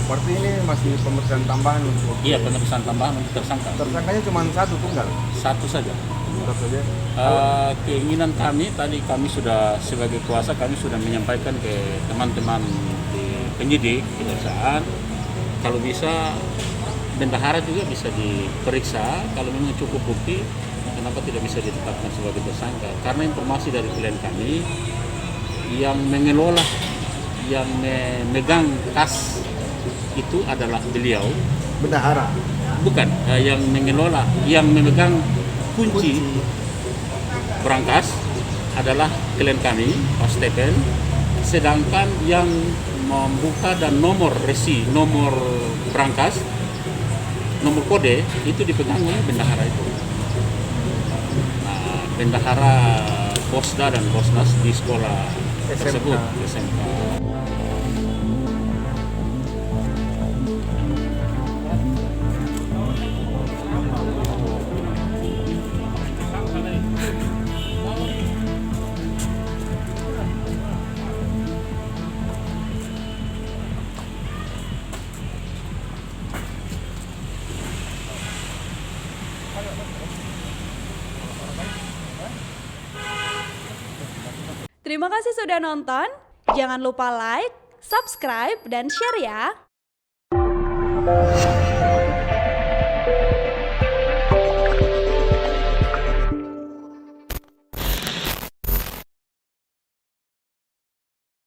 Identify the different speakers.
Speaker 1: Berarti ini masih pemeriksaan tambahan untuk...
Speaker 2: Iya, pemeriksaan tambahan untuk tersangka.
Speaker 1: Tersangkanya cuma satu tunggal?
Speaker 2: Satu saja.
Speaker 1: Satu saja?
Speaker 2: Keinginan kami, tadi kami sudah sebagai kuasa, kami sudah menyampaikan ke teman-teman di penyidik, kejaksaan, kalau bisa bendahara juga bisa diperiksa, kalau memang cukup bukti, kenapa tidak bisa ditetapkan sebagai tersangka? Karena informasi dari klien kami, yang mengelola, yang memegang kas itu adalah beliau.
Speaker 1: Bendahara?
Speaker 2: Bukan, yang mengelola, yang memegang kunci berangkas adalah klien kami, Pak Stephen. Sedangkan yang membuka dan nomor resi, nomor berangkas, nomor kode itu dipegang oleh bendahara itu. Nah, bendahara Posda dan Posnas di sekolah tersebut, SMK.
Speaker 3: Terima kasih sudah nonton. Jangan lupa like, subscribe, dan share ya.